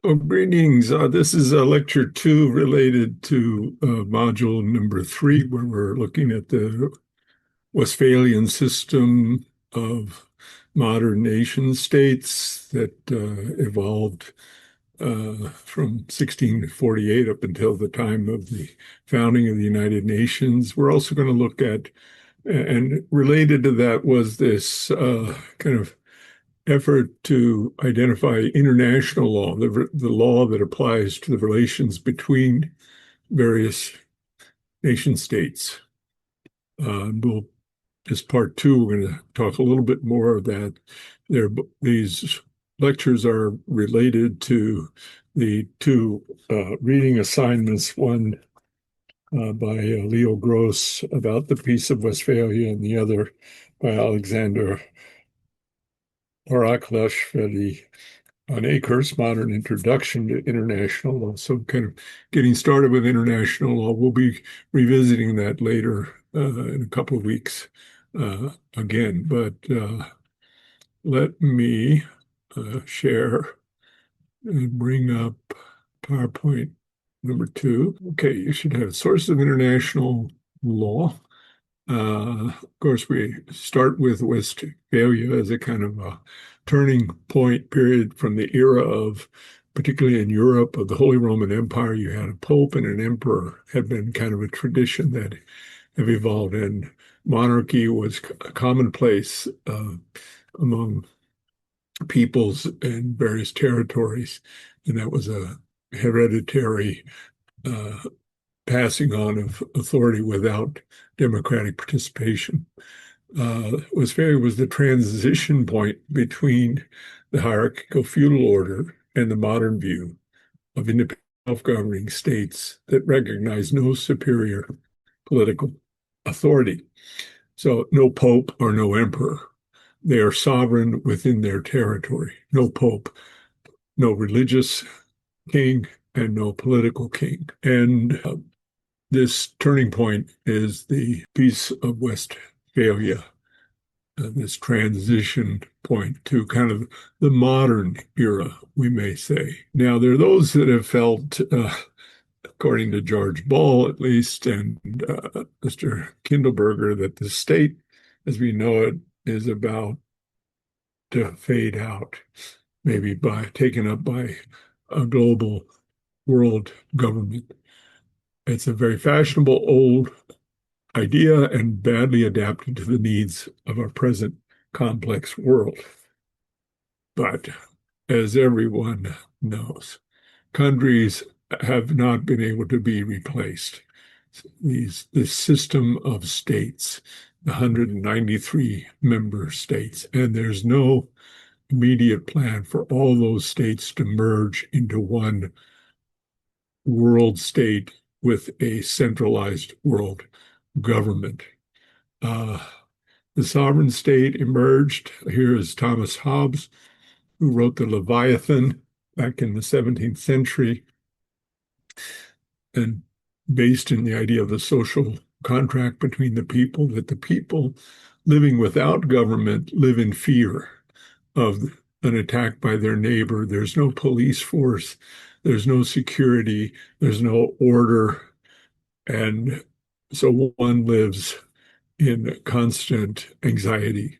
Oh, greetings. This is lecture two related to module number three, where we're looking at the Westphalian system of modern nation states that evolved from 1648 up until the time of the founding of the United Nations. We're also going to look at, and related to that was this kind of effort to identify international law, the law that applies to the relations between various nation states. We'll, as part two, we're going to talk a little bit more of that. These lectures are related to the two reading assignments, one by Leo Gross about the Peace of Westphalia, and the other by Alexander Oraklashvili on Akers, Modern Introduction to International Law. So kind of getting started with international law. We'll be revisiting that later in a couple of weeks again. But let me share and bring up PowerPoint number two. Okay, you should have source of international law. Of course, we start with Westphalia as a kind of a turning point period from the era of, particularly in Europe, of the Holy Roman Empire. You had a pope and an emperor, had been kind of a tradition that have evolved, and monarchy was a commonplace among peoples in various territories, and that was a hereditary passing on of authority without democratic participation. Westphalia was the transition point between the hierarchical feudal order and the modern view of independent self-governing states that recognize no superior political authority. So no pope or no emperor. They are sovereign within their territory. No pope, no religious king, and no political king. And this turning point is the Peace of Westphalia, this transition point to kind of the modern era, we may say. Now, there are those that have felt, according to George Ball at least, and Mr. Kindleberger, that the state as we know it is about to fade out, maybe by taken up by a global world government. It's a very fashionable old idea and badly adapted to the needs of our present complex world. But as everyone knows, countries have not been able to be replaced. This system of states, the 193 member states, and there's no immediate plan for all those states to merge into one world state with a centralized world government. The sovereign state emerged. Here is Thomas Hobbes, who wrote the Leviathan back in the 17th century, and based in the idea of the social contract between the people, that the people living without government live in fear of an attack by their neighbor. There's no police force, there's no security, there's no order. And so one lives in constant anxiety.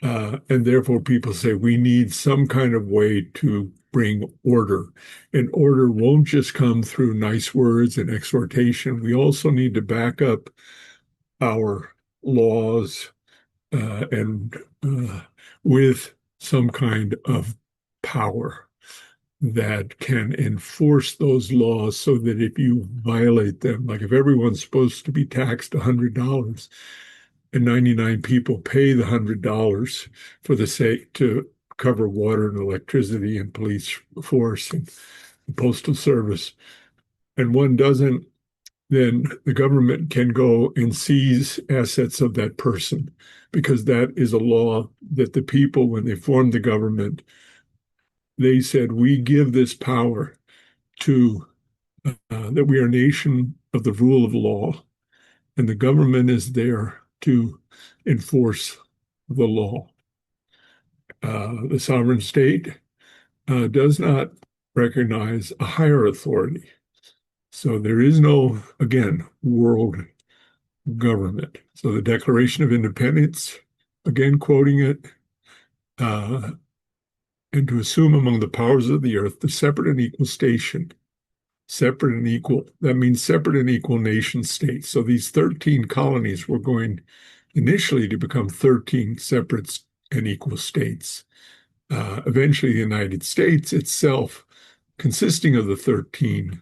And therefore, people say we need some kind of way to bring order. And order won't just come through nice words and exhortation. We also need to back up our laws and with some kind of power that can enforce those laws, so that if you violate them, like if everyone's supposed to be taxed $100 and 99 people pay the $100 for the sake to cover water and electricity and police force and postal service, and one doesn't, then the government can go and seize assets of that person, because that is a law that the people, when they formed the government, they said, we give this power to, that we are a nation of the rule of law, and the government is there to enforce the law. The sovereign state does not recognize a higher authority. So there is no, again, world government. So the Declaration of Independence, again quoting it, and to assume among the powers of the earth the separate and equal station, separate and equal, that means separate and equal nation states. So these 13 colonies were going initially to become 13 separate and equal states. Eventually, the United States itself, consisting of the 13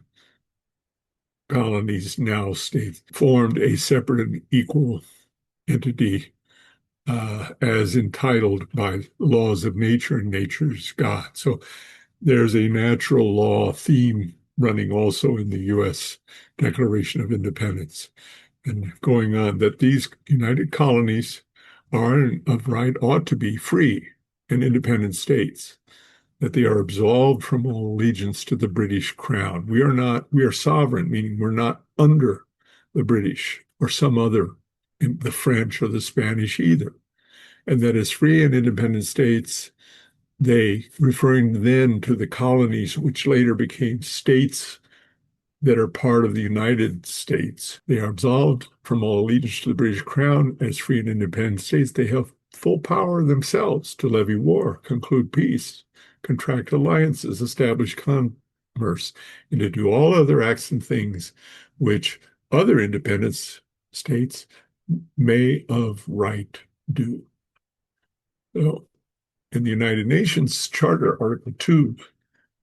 colonies, now states, formed a separate and equal entity as entitled by laws of nature and nature's God. So there's a natural law theme running also in the U.S. Declaration of Independence and going on that these united colonies are of right ought to be free and independent states, that they are absolved from all allegiance to the British crown. We are sovereign, meaning we're not under the British or some other, the French or the Spanish either. And that as free and independent states, they, referring then to the colonies, which later became states that are part of the United States, they are absolved from all allegiance to the British crown. As free and independent states, they have full power themselves to levy war, conclude peace, contract alliances, establish commerce, and to do all other acts and things which other independent states may of right do. So, in the United Nations Charter, Article 2,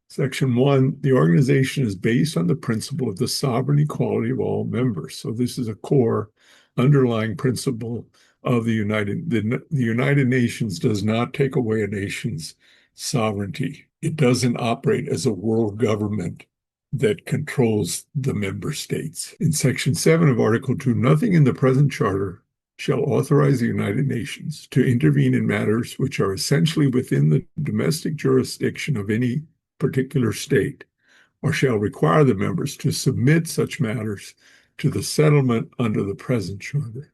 Section 1, the organization is based on the principle of the sovereign equality of all members. So this is a core underlying principle of the United Nations does not take away a nation's sovereignty. It doesn't operate as a world government that controls the member states. In Section 7 of Article 2, nothing in the present charter shall authorize the United Nations to intervene in matters which are essentially within the domestic jurisdiction of any particular state, or shall require the members to submit such matters to the settlement under the present charter.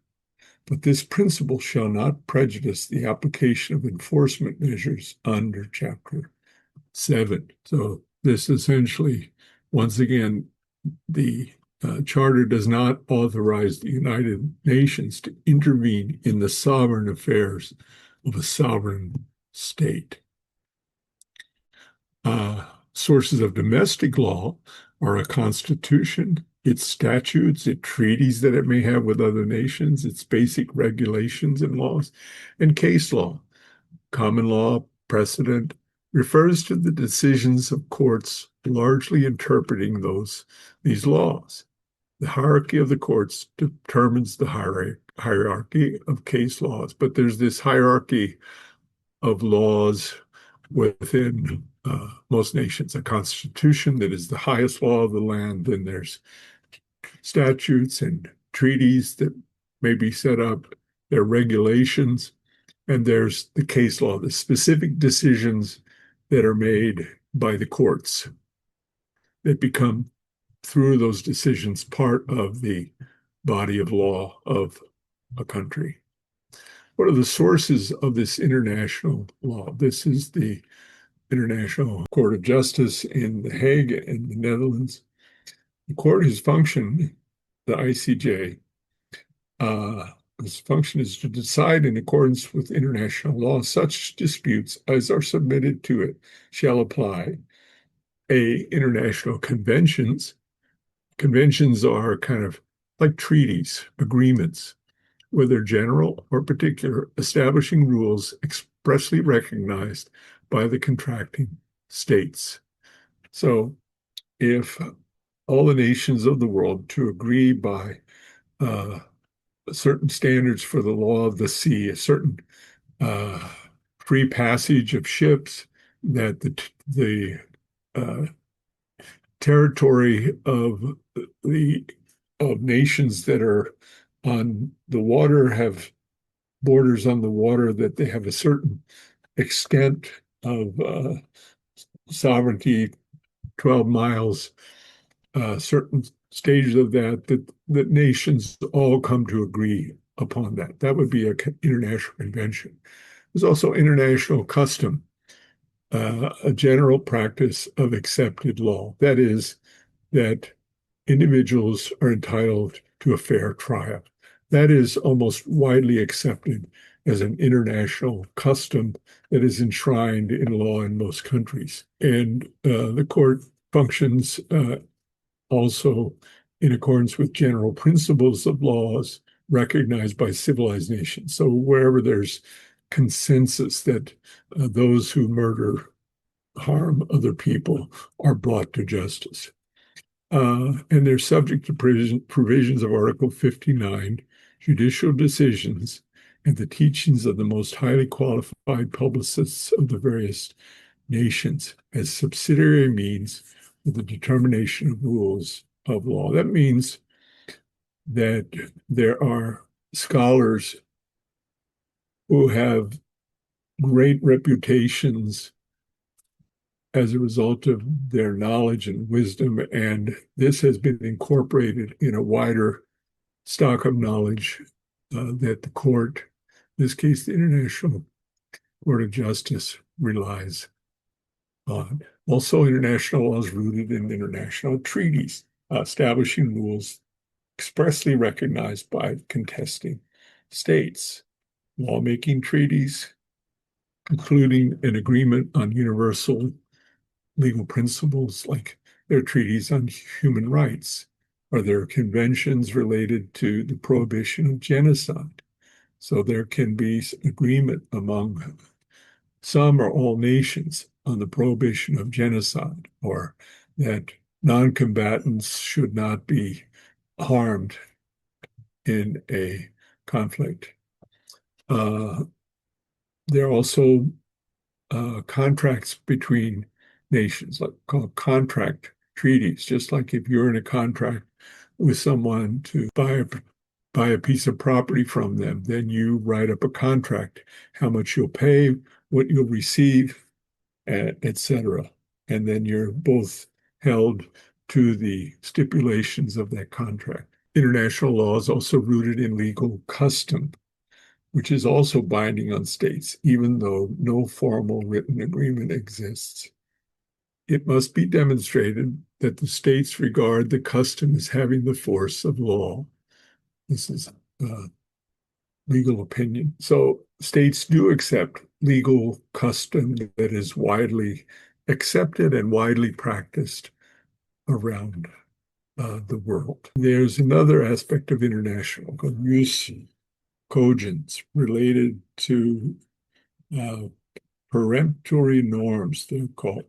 But this principle shall not prejudice the application of enforcement measures under Chapter 7. So this essentially, once again, the Charter does not authorize the United Nations to intervene in the sovereign affairs of a sovereign state. Sources of domestic law are a constitution, its statutes, its treaties that it may have with other nations, its basic regulations and laws, and case law. Common law precedent refers to the decisions of courts largely interpreting these laws. The hierarchy of the courts determines the hierarchy of case laws, but there's this hierarchy of laws within most nations. A constitution that is the highest law of the land, then there's statutes and treaties that may be set up, there are regulations, and there's the case law, the specific decisions that are made by the courts that become, through those decisions, part of the body of law of a country. What are the sources of this international law? This is the International Court of Justice in The Hague in the Netherlands. The court has functioned, the ICJ, its function is to decide in accordance with international law such disputes as are submitted to it shall apply. International conventions. Conventions are kind of like treaties, agreements, whether general or particular, establishing rules expressly recognized by the contracting states. So if all the nations of the world to agree by certain standards for the law of the sea, a certain free passage of ships, that the territory of nations that are on the water have borders on the water, that they have a certain extent of sovereignty, 12 miles, certain stages of that nations all come to agree upon that. That would be an international convention. There's also international custom. a general practice of accepted law. That is, that individuals are entitled to a fair trial. That is almost widely accepted as an international custom that is enshrined in law in most countries. And the court functions also in accordance with general principles of laws recognized by civilized nations. So wherever there's consensus that those who murder, harm other people are brought to justice. And they're subject to provisions of Article 59, judicial decisions, and the teachings of the most highly qualified publicists of the various nations as subsidiary means for the determination of rules of law. That means that there are scholars who have great reputations as a result of their knowledge and wisdom, and this has been incorporated in a wider stock of knowledge that the court, in this case, the International Court of Justice, relies on. Also, international law is rooted in international treaties, establishing rules expressly recognized by contesting states. Lawmaking treaties, including an agreement on universal legal principles, like their treaties on human rights, or their conventions related to the prohibition of genocide. So there can be agreement among some or all nations on the prohibition of genocide, or that non-combatants should not be harmed in a conflict. There are also contracts between nations, like called contract treaties, just like if you're in a contract with someone to buy a piece of property from them, then you write up a contract, how much you'll pay, what you'll receive, etc. And then you're both held to the stipulations of that contract. International law is also rooted in legal custom, which is also binding on states, even though no formal written agreement exists. It must be demonstrated that the states regard the custom as having the force of law. This is legal opinion. So states do accept legal custom that is widely accepted and widely practiced around the world. There's another aspect of international called jus cogens related to peremptory norms, they're called.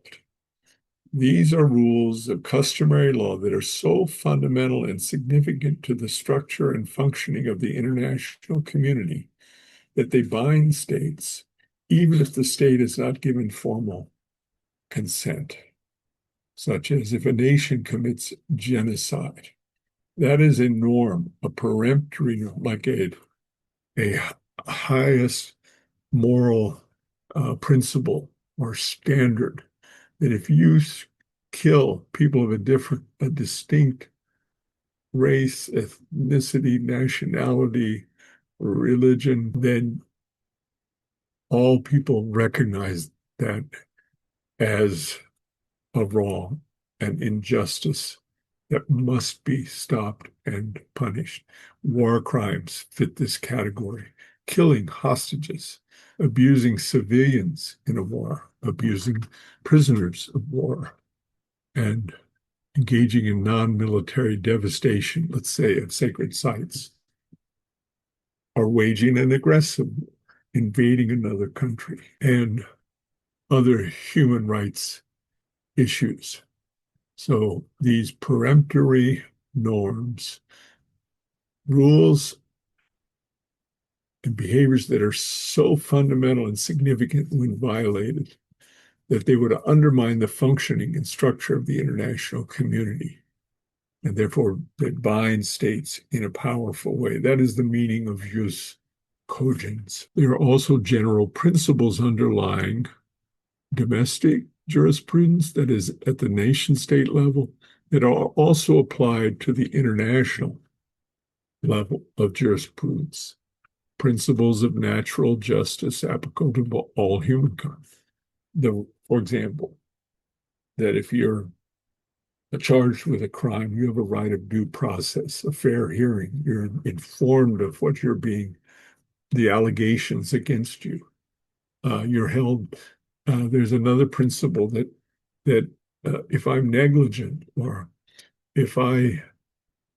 These are rules of customary law that are so fundamental and significant to the structure and functioning of the international community that they bind states, even if the state is not given formal consent, such as if a nation commits genocide. That is a norm, a peremptory norm, like a highest moral principle or standard, that if you kill people of a distinct race, ethnicity, nationality, religion, then all people recognize that as a wrong, an injustice that must be stopped and punished. War crimes fit this category. Killing hostages, abusing civilians in a war, abusing prisoners of war, and engaging in non-military devastation, let's say, of sacred sites, or waging an aggressive, invading another country, and other human rights issues. So these peremptory norms, rules, and behaviors that are so fundamental and significant when violated that they would undermine the functioning and structure of the international community, and therefore that bind states in a powerful way. That is the meaning of jus cogens. There are also general principles underlying domestic jurisprudence, that is at the nation-state level, that are also applied to the international level of jurisprudence. Principles of natural justice applicable to all humankind. The for example, that if you're charged with a crime, you have a right of due process, a fair hearing. You're informed of what you're being, the allegations against you. You're held. There's another principle that if I'm negligent, or if I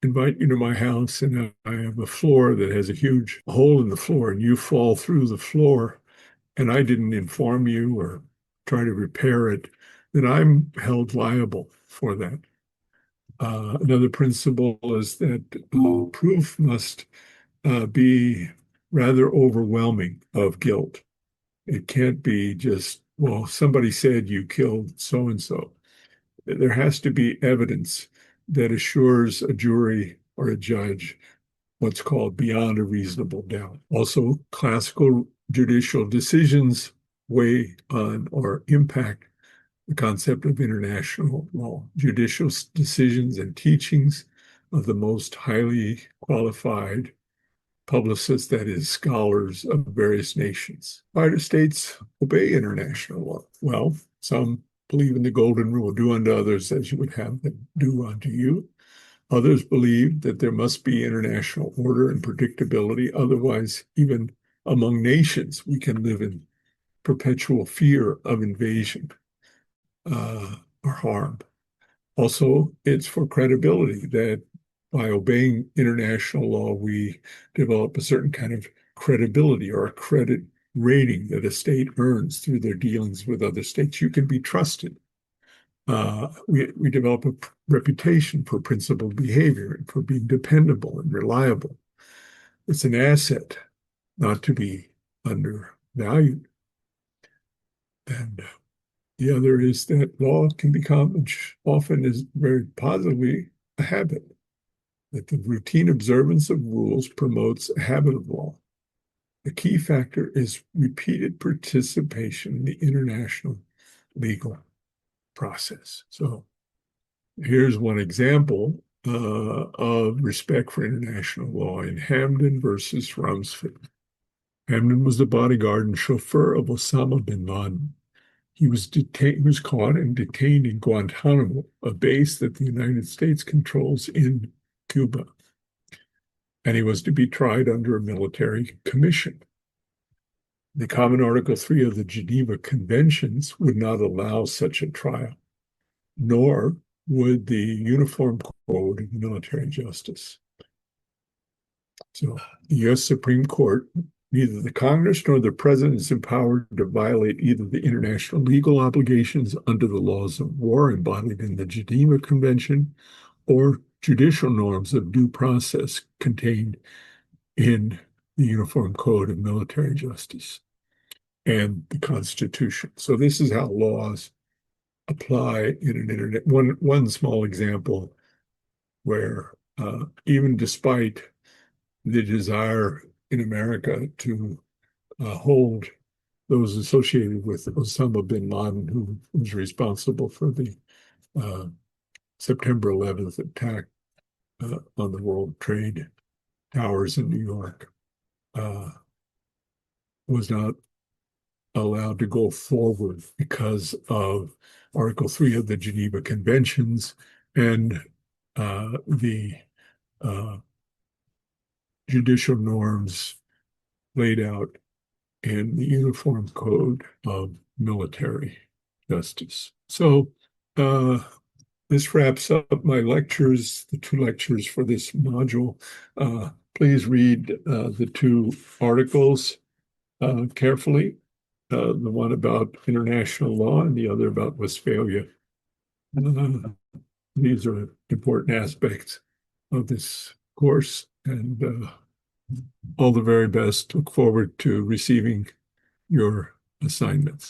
invite you to my house and I have a floor that has a huge hole in the floor and you fall through the floor and I didn't inform you or try to repair it, then I'm held liable for that. Another principle is that proof must be rather overwhelming of guilt. It can't be just, well, somebody said you killed so and so. There has to be evidence that assures a jury or a judge what's called beyond a reasonable doubt. Also, classical judicial decisions weigh on or impact the concept of international law. Judicial decisions and teachings of the most highly qualified publicists, that is, scholars of various nations. Why do states obey international law? Well, some believe in the golden rule, do unto others as you would have them do unto you. Others believe that there must be international order and predictability. Otherwise, even among nations, we can live in perpetual fear of invasion or harm. Also, it's for credibility that by obeying international law, we develop a certain kind of credibility or a credit rating that a state earns through their dealings with other states. You can be trusted. We develop a reputation for principled behavior and for being dependable and reliable. It's an asset not to be undervalued. And the other is that law can become, which often is very positively, a habit, that the routine observance of rules promotes a habit of law. The key factor is repeated participation in the international legal process. So here's one example of respect for international law in Hamdan versus Rumsfeld. Hamdan was the bodyguard and chauffeur of Osama bin Laden. He was caught and detained in Guantanamo, a base that the United States controls in Cuba. And he was to be tried under a military commission. The Common Article 3 of the Geneva Conventions would not allow such a trial, nor would the Uniform Code of Military Justice. So the U.S. Supreme Court, neither the Congress nor the President is empowered to violate either the international legal obligations under the laws of war embodied in the Geneva Convention or judicial norms of due process contained in the Uniform Code of Military Justice and the Constitution. So this is how laws apply in an internet. One small example where even despite the desire in America to hold those associated with Osama bin Laden, who was responsible for the September 11th attack on the World Trade Towers in New York, was not allowed to go forward because of Article 3 of the Geneva Conventions and the judicial norms laid out in the Uniform Code of Military Justice. So this wraps up my lectures, the two lectures for this module. Please read the two articles carefully, the one about international law and the other about Westphalia. These are important aspects of this course, and all the very best. Look forward to receiving your assignments.